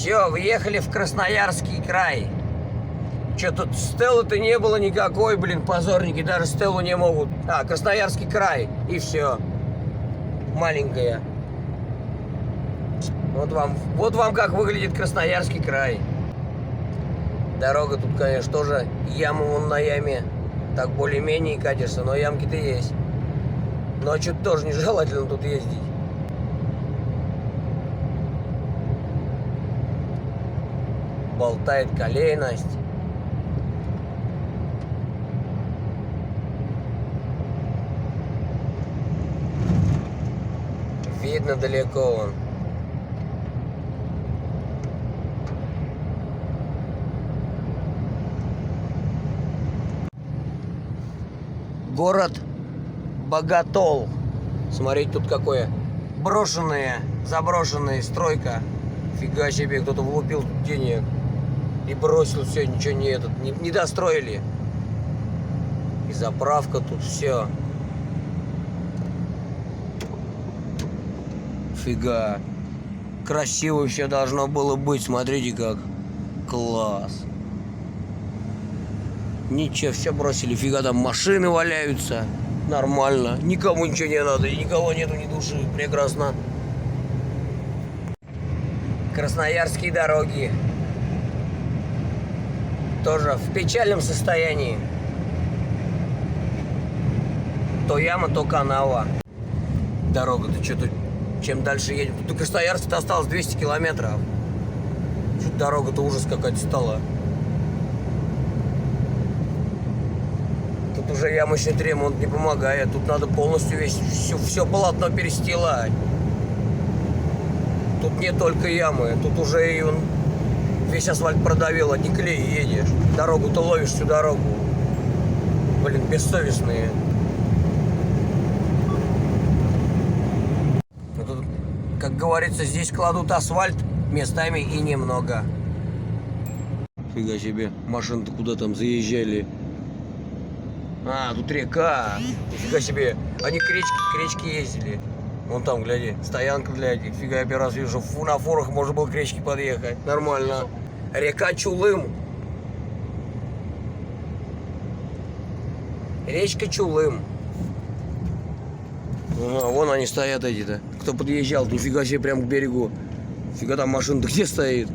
Все, въехали в Красноярский край. Че тут стеллы-то не было никакой, блин, позорники, даже стеллу не могут. А, Красноярский край, и все. Маленькая. Вот вам как выглядит Красноярский край. Дорога тут, конечно, тоже яма вон на яме. Так более-менее катишься, но ямки-то есть. Ночью тоже нежелательно тут ездить. Болтает колейность. Видно далеко вон. Город Боготол. Смотрите, тут какое брошенная, заброшенная стройка. Фига себе, кто-то влупил тут денег и бросил все, ничего не достроили. И заправка тут все. Фига. Красиво все должно было быть. Смотрите как. Класс. Ничего, все бросили. Фига, там машины валяются. Нормально. Никому ничего не надо. И никого нету, ни души. Прекрасно. Красноярские дороги. Тоже в печальном состоянии. То яма, то канава. Дорога-то что-то... Чем дальше едем. Тут до Красноярска-то осталось 200 километров. Что-то дорога-то ужас какая-то стала. Тут уже ямочный ремонт не помогает. Тут надо полностью все полотно перестилать. Тут не только ямы. Тут уже и весь асфальт продавил, одни клеи едешь. Дорогу-то ловишь всю дорогу. Блин, бессовестные. Тут, как говорится, здесь кладут асфальт местами и немного. Фига себе, машины-то куда там заезжали. А, тут река. Фига себе, они к речке ездили. Вон там, гляди, стоянка, блядь. Фига, я первый раз вижу, на фурах можно было к речке подъехать. Нормально. Река Чулым. Речка Чулым. А, вон они стоят эти-то. Кто подъезжал, нифига себе, прям к берегу. Фига, там машина-то где стоит?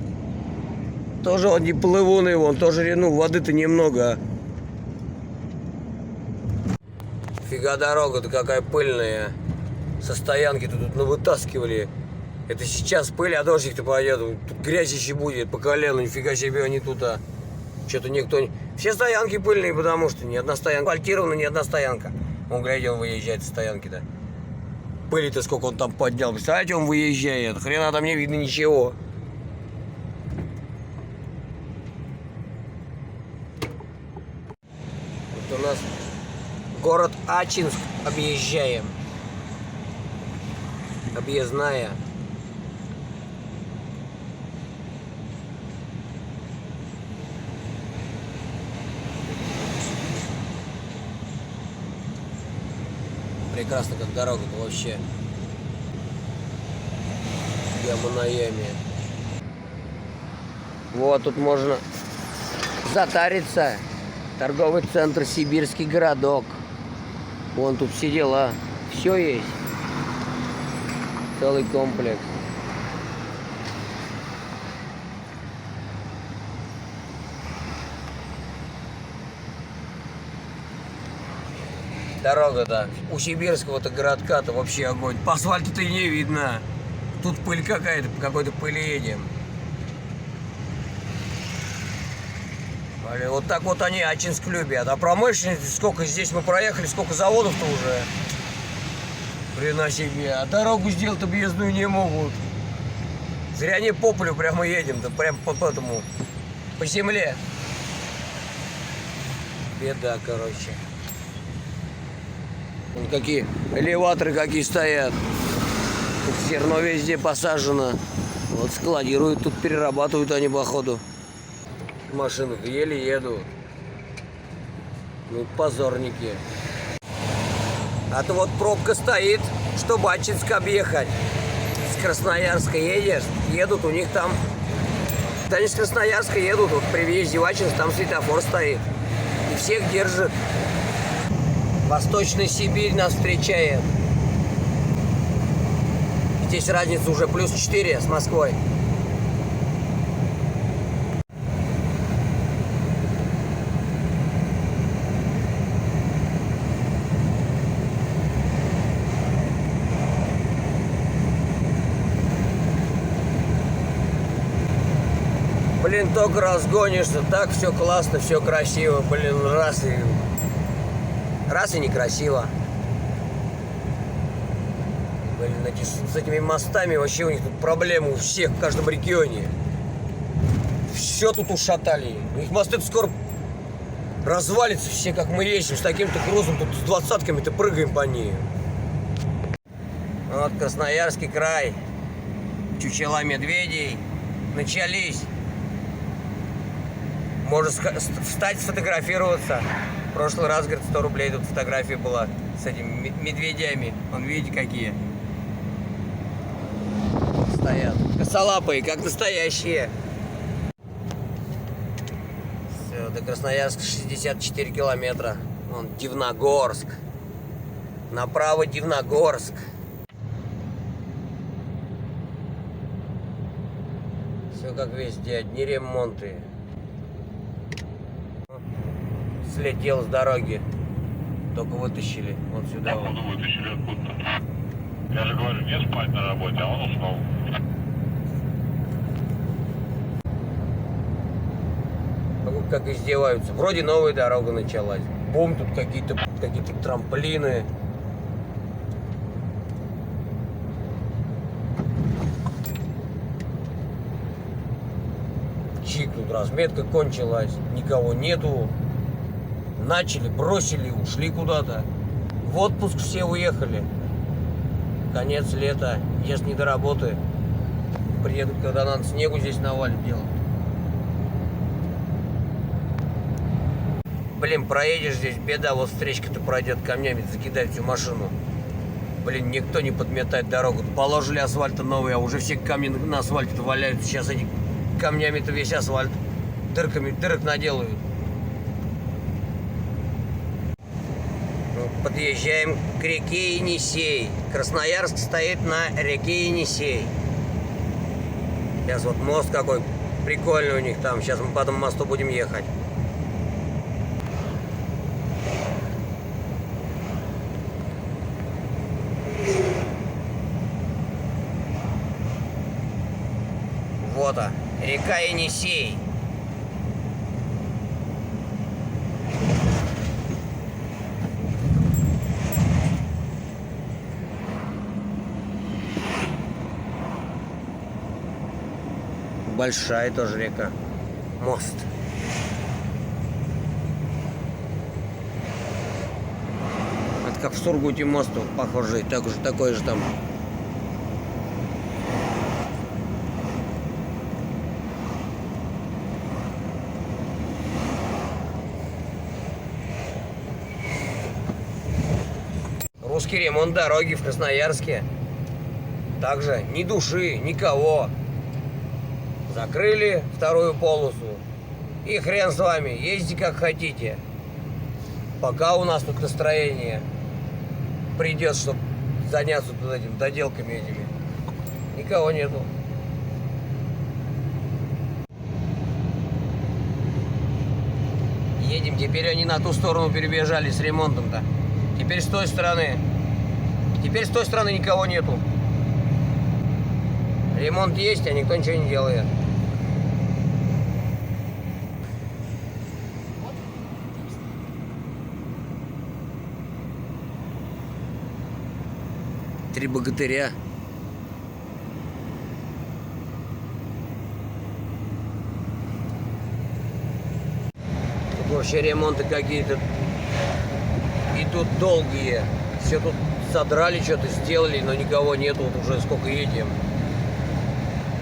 Тоже он не плывуны, вон, тоже, ну, воды-то немного. Фига, дорога-то какая пыльная. Со стоянки-то тут навытаскивали. Это сейчас пыль, а дождик-то пойдет. Тут грязь еще будет по колену. Нифига себе они тут, а. Что-то никто не... Все стоянки пыльные, потому что ни одна стоянка. Асфальтирована, ни одна стоянка. Он, глядя, он выезжает с стоянки-то. Пыли-то сколько он там поднял. Представляете, он выезжает. Хрена там не видно ничего. Вот у нас город Ачинск объезжаем. Объездная. Прекрасно, как дорога-то вообще. Яма на яме. Вот тут можно затариться. Торговый центр Сибирский городок. Вон тут все дела. Все есть. Целый комплекс. Дорога-то у сибирского-то городка-то вообще огонь. По асфальту-то и не видно. Тут пыль какая-то, по какой-то пыли едем. Блин, вот так вот они Ачинск любят. А промышленность, сколько здесь мы проехали, сколько заводов-то уже. Хрена себе. А дорогу сделать объездную не могут. Зря не по полю прямо едем-то, прям по этому, по земле. Беда, короче. Вон какие элеваторы какие стоят. Тут зерно везде посажено. Вот складируют, тут перерабатывают они походу. Машины еле едут. Ну, позорники. А то вот пробка стоит, чтобы Ачинск объехать. С Красноярска едешь, едут, у них там они с Красноярска едут, вот при въезде в Ачинск, там светофор стоит. И всех держит. Восточная Сибирь нас встречает. Здесь разница уже плюс 4 с Москвой. Блин, только разгонишься, так все классно, все красиво, блин, раз и некрасиво. Блин, с этими мостами вообще у них тут проблемы у всех в каждом регионе. Все тут ушатали. У них мосты скоро развалится все, как мы ездим, с таким-то грузом, тут с 20-ками-то прыгаем по ней. Вот Красноярский край, чучела медведей начались. Можно встать, сфотографироваться. В прошлый раз, говорит, 100 рублей тут фотография была с этими медведями. Вон, видите, какие стоят. Косолапые, как настоящие. Все, до Красноярска 64 километра. Вон Дивногорск. Направо Дивногорск. Все как везде, одни ремонты. Слетел с дороги. Только вытащили. Вот сюда. Откуда вот. Вытащили? Откуда? Я же говорю, не спать на работе, а он уснул. Как издеваются. Вроде новая дорога началась. Бум, тут какие-то трамплины. Чик, тут разметка кончилась. Никого нету. Начали, бросили, ушли куда-то. В отпуск все уехали. Конец лета. Если не до работы. Приедут, когда надо снегу здесь навалить делать. Блин, проедешь здесь, беда, вот встречка-то пройдет, камнями закидает всю машину. Блин, никто не подметает дорогу. Положили асфальта новый, а уже все камни на асфальте-то валяются. Сейчас эти камнями-то весь асфальт дырок наделают. Подъезжаем к реке Енисей. Красноярск стоит на реке Енисей. Сейчас вот мост какой прикольный у них там. Сейчас мы по этому мосту будем ехать. Вот она, река Енисей. Большая тоже река. Мост. Это как в Сургуте мост, похожий, такой же там. Русский ремонт дороги в Красноярске. Также ни души, никого. Закрыли вторую полосу. И хрен с вами, ездите как хотите. Пока у нас тут настроение придет, чтобы заняться тут этим доделками этими. Никого нету. Едем, теперь они на ту сторону перебежали с ремонтом-то. Теперь с той стороны. Теперь с той стороны никого нету. Ремонт есть, а никто ничего не делает. Три богатыря. Тут вообще ремонты какие-то идут долгие. Все тут содрали, что-то сделали, но никого нету. Вот уже сколько едем.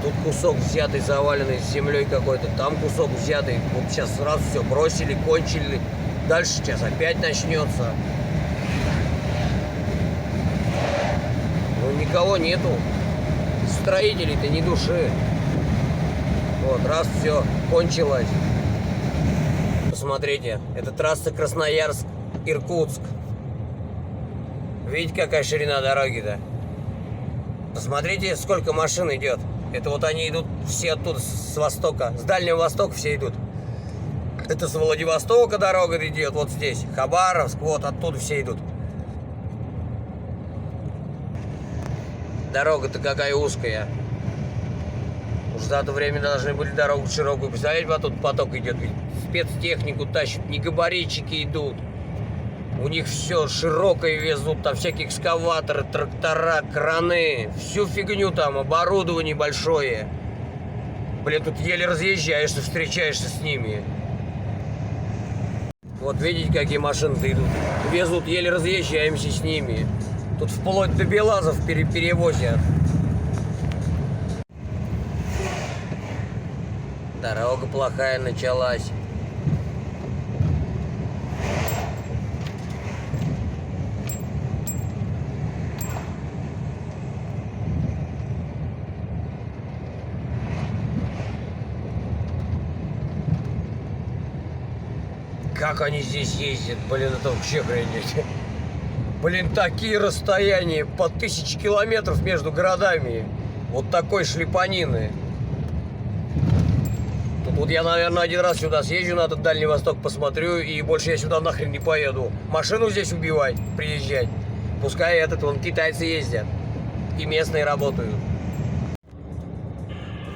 Тут кусок взятый, заваленный с землей какой-то. Там кусок взятый. Вот сейчас сразу все бросили, кончили. Дальше сейчас опять начнется. Ну никого нету. Строителей-то ни души. Вот, раз, все, кончилось. Посмотрите, это трасса Красноярск-Иркутск. Видите, какая ширина дороги-то? Посмотрите, сколько машин идет. Это вот они идут все оттуда, с востока, с Дальнего Востока все идут. Это с Владивостока дорога идет, вот здесь, Хабаровск, вот оттуда все идут. Дорога-то какая узкая. Уж за то время должны были дорогу широкую. Представляете, вот тут поток идет, ведь спецтехнику тащат, не габаритчики идут. У них все широкое везут, там всякие экскаваторы, трактора, краны, всю фигню там, оборудование большое. Блин, тут еле разъезжаешься, встречаешься с ними. Вот видите, какие машины-то идут. Везут, еле разъезжаемся с ними. Тут вплоть до Белазов перевозят. Дорога плохая началась. Как они здесь ездят, блин, это вообще охренеть. Блин, такие расстояния, по 1000 километров между городами. Вот такой шлепанины. Тут вот я, наверное, один раз сюда съезжу на этот Дальний Восток, посмотрю, и больше я сюда нахрен не поеду. Машину здесь убивать, приезжать. Пускай вон китайцы ездят. И местные работают.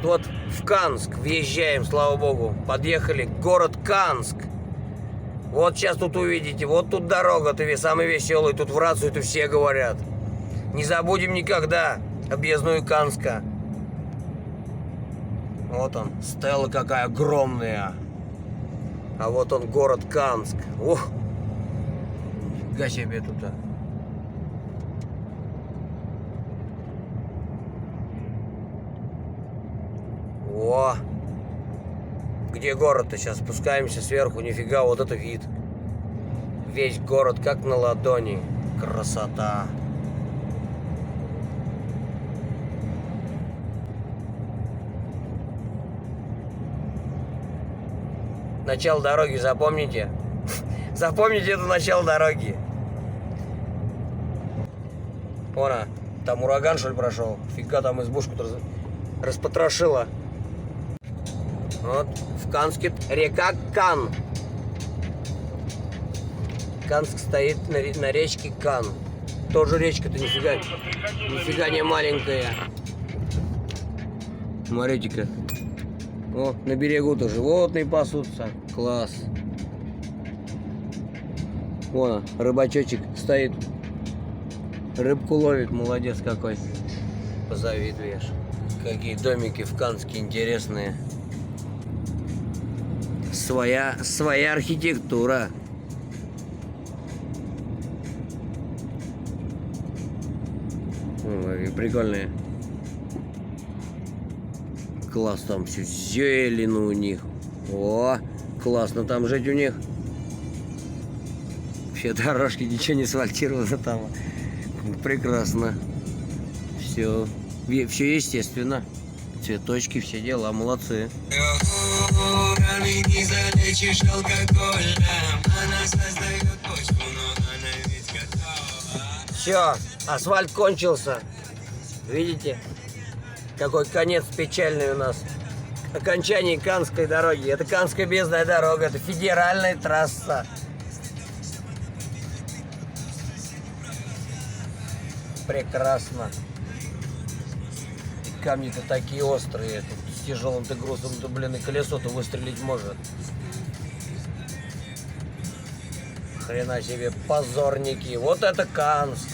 Вот в Канск въезжаем, слава богу. Подъехали, город Канск. Вот сейчас тут увидите, вот тут дорога, ты самый веселый, тут в рацию-то все говорят. Не забудем никогда объездную Канска. Вот он, стела какая огромная. А вот он, город Канск. Ух, нифига себе тут. О! Где город-то? Сейчас спускаемся сверху. Нифига, вот это вид. Весь город как на ладони. Красота. Начало дороги запомните. Запомните это начало дороги. Вон, там ураган, что ли, прошел? Фига, там избушку-то распотрошила. Вот в Канске река Кан. Канск стоит на речке Кан. Тоже речка-то нифига не маленькая. Смотрите-ка. О, на берегу-то животные пасутся. Класс. Вон, рыбачочек стоит. Рыбку ловит, молодец какой. Позавидуешь. Какие домики в Канске интересные. Своя архитектура. Ой, прикольные. Класс, там все зелено у них. О, классно там жить у них. Все дорожки, ничего не асфальтировано там. Прекрасно. Все естественно. Цветочки, все дела, молодцы. Все, асфальт кончился. Видите, какой конец печальный у нас. Окончание Канской дороги. Это Канская бездная дорога, это федеральная трасса. Прекрасно. Камни-то такие острые. Тут с тяжелым-то грузом-то, блин, и колесо-то выстрелить может. Хрена себе, позорники. Вот это Канск.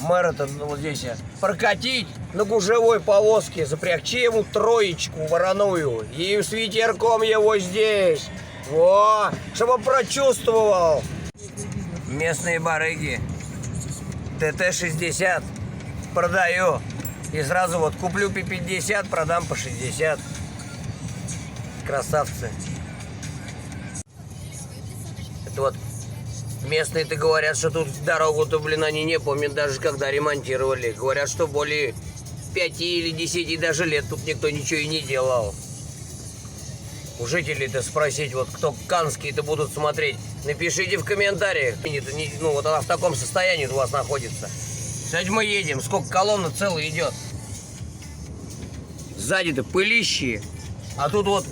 Мэра-то вот здесь прокатить на гужевой повозке, запрягчи ему троечку вороную и с ветерком его здесь. Во, чтобы он прочувствовал. Местные барыги. ТТ-60 продаю. И сразу вот куплю по 50, продам по 60. Красавцы. Это вот местные-то говорят, что тут дорогу-то, блин, они не помнят даже когда ремонтировали. Говорят, что более 5 или 10 даже лет тут никто ничего и не делал. У жителей-то спросить, вот кто канские-то будут смотреть, напишите в комментариях. Ну вот она в таком состоянии у вас находится. Кстати, мы едем, сколько колонна целая идет. Сзади-то пылищи, а тут вот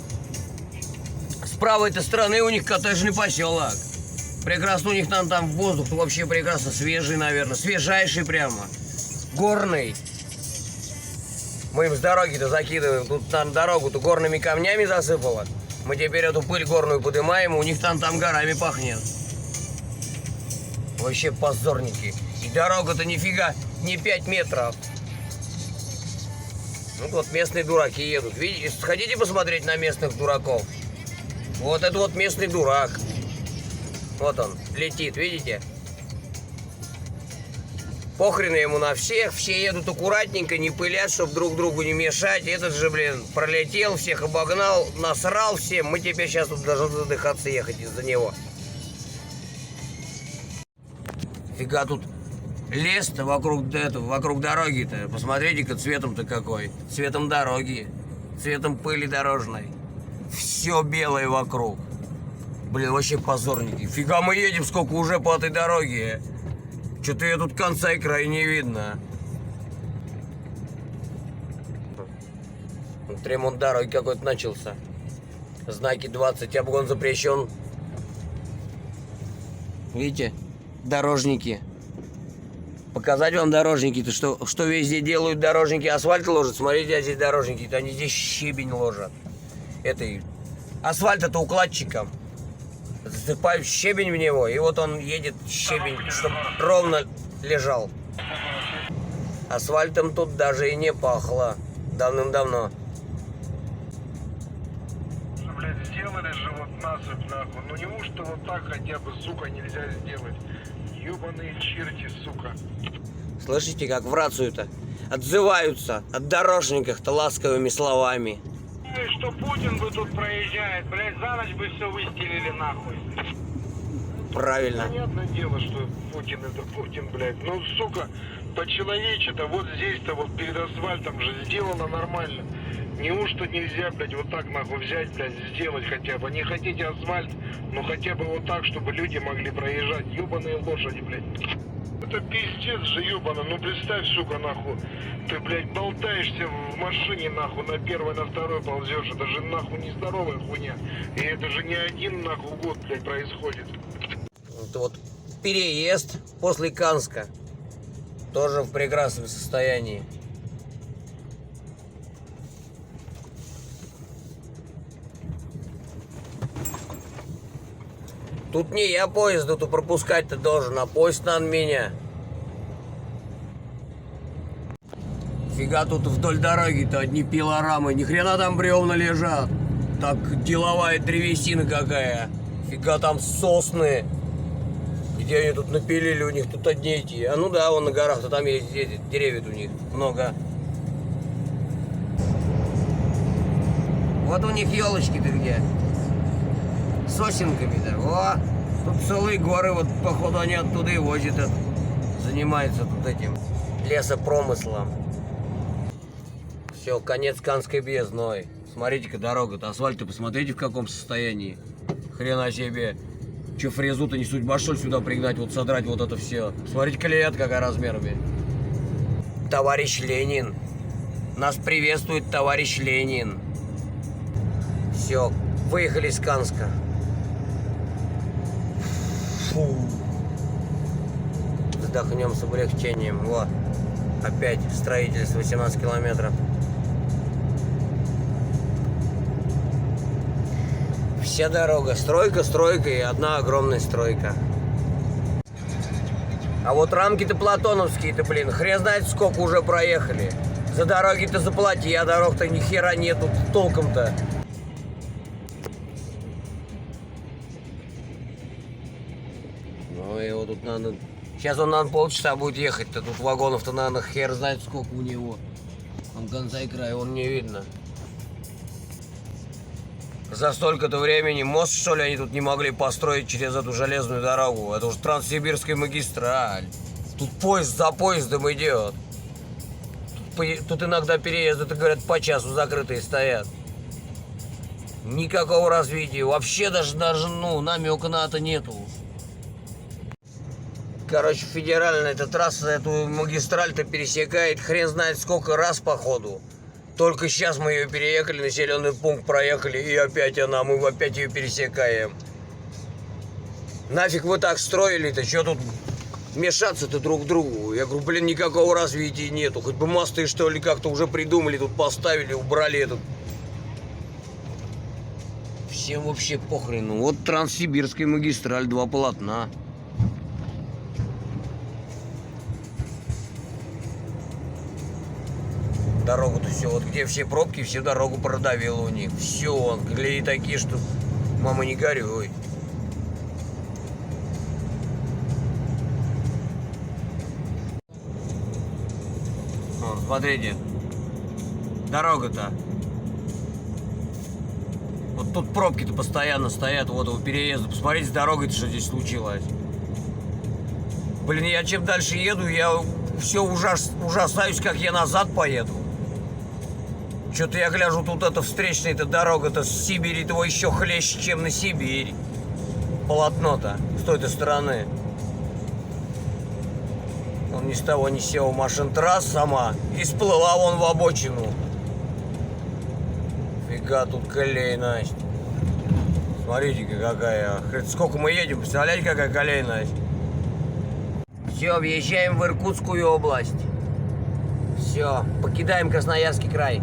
с правой этой стороны у них коттеджный поселок. Прекрасно у них там воздух вообще прекрасно свежий, наверное, свежайший прямо, горный. Мы им с дороги-то закидываем, тут там дорогу-то горными камнями засыпало. Мы теперь эту пыль горную поднимаем, у них там горами пахнет. Вообще позорники. И дорога-то нифига не 5 метров. Ну вот местные дураки едут. Видите, хотите посмотреть на местных дураков? Вот это вот местный дурак. Вот он, летит, видите? Похрен ему на всех, все едут аккуратненько, не пылят, чтобы друг другу не мешать. Этот же, блин, пролетел, всех обогнал, насрал всем. Мы теперь сейчас тут должны задыхаться ехать из-за него. Фига тут лес-то вокруг дороги-то. Посмотрите-ка, цветом-то какой. Цветом дороги, цветом пыли дорожной. Все белое вокруг. Блин, вообще позорники. Фига мы едем, сколько уже по этой дороге. Что-то я тут конца и края не видно. Вот ремонт дороги какой-то начался. Знаки 20, обгон запрещен. Видите? Дорожники. Показать вам дорожники-то, что везде делают дорожники. Асфальт ложат. Смотрите, а здесь дорожники-то, они здесь щебень ложат. Асфальт это укладчиком. Засыпают щебень в него, и вот он едет щебень, чтобы ровно лежал. Асфальтом тут даже и не пахло давным-давно. Блядь, сделали же вот насыпь нахуй. Ну неужто вот так хотя бы, сука, нельзя сделать? Ёбаные черти, сука. Слышите, как в рацию-то отзываются от дорожников-то ласковыми словами. Что Путин бы тут проезжает, блядь, за ночь бы все выстелили нахуй. Правильно. Понятное дело, что Путин это Путин, блядь. Ну, сука, по-человечески-то вот здесь-то вот перед асфальтом же сделано нормально. Неужто нельзя, блядь, вот так нахуй взять, блядь, сделать хотя бы? Не хотите асфальт, но хотя бы вот так, чтобы люди могли проезжать. Ёбаные лошади, блядь. Это пиздец же, ёбана. Ну представь, сука, нахуй. Ты, блядь, болтаешься в машине, нахуй, на первой, на второй ползешь. Это же, нахуй, нездоровая хуйня. И это же не один, нахуй, год, блядь, происходит. Это вот переезд после Канска. Тоже в прекрасном состоянии. Тут не я поезд, тут пропускать-то должен, а поезд надо меня. Фига тут вдоль дороги-то одни пилорамы, ни хрена там бревна лежат. Так деловая древесина какая. Фига там сосны. Где они тут напилили, у них тут одни эти. А ну да, вон на горах-то там есть деревья у них много. Вот у них елочки-то где. Сосенками-то. О, тут целые горы, вот походу они оттуда и возят. Занимаются тут этим лесопромыслом. Все, конец Канской бездны. Смотрите-ка дорога-то, асфальт-то посмотрите в каком состоянии. Хрена себе. Че, фрезу-то не судьба, что ли, сюда пригнать, вот содрать вот это все. Смотрите, колея какая размерами. Товарищ Ленин. Нас приветствует товарищ Ленин. Все, выехали из Канска. Фу. Вздохнем с облегчением. Вот. Опять строительство 18 километров. Вся дорога. Стройка, стройка и одна огромная стройка. А вот рамки-то платоновские-то, блин, хрен знает сколько уже проехали. За дороги-то заплати, а дорог-то ни хера нету толком-то. Ну и вот тут надо... Сейчас он, наверное, полчаса будет ехать-то. Тут вагонов-то, наверное, хер знает сколько у него. Там конца и края, он не видно. За столько-то времени мост, что ли, они тут не могли построить через эту железную дорогу. Это уже Транссибирская магистраль. Тут поезд за поездом идет. Тут тут иногда переезды, это, говорят, по часу закрытые стоят. Никакого развития. Вообще даже ну, намека на это нету. Короче, федеральная эта трасса, эту магистраль-то пересекает хрен знает сколько раз, походу. Только сейчас мы ее переехали, населенный пункт проехали, и опять мы опять ее пересекаем. Нафиг вы так строили-то, что тут мешаться-то друг к другу? Я говорю, блин, никакого развития нету. Хоть бы мосты, что ли, как-то уже придумали, тут поставили, убрали этот. Всем вообще похрену. Вот Транссибирская магистраль, 2 полотна. Дорогу-то все, вот где все пробки, всю дорогу продавило у них. Все, клеи такие, что мама не горюй. Вот, смотрите, дорога-то. Вот тут пробки-то постоянно стоят, вот у переезда. Посмотрите, с дорогой-то что здесь случилось. Блин, я чем дальше еду, я все ужасаюсь, как я назад поеду. Что-то я гляжу, тут эта встречная-то дорога-то с Сибири-то еще хлеще, чем на Сибирь. Полотно-то с той стороны. Он ни с того ни с сего машин-трасс сама и сплыла вон в обочину. Фига тут колей, Настя. Смотрите-ка какая. Сколько мы едем, представляете, какая колей, Настя. Все, въезжаем в Иркутскую область. Все, покидаем Красноярский край.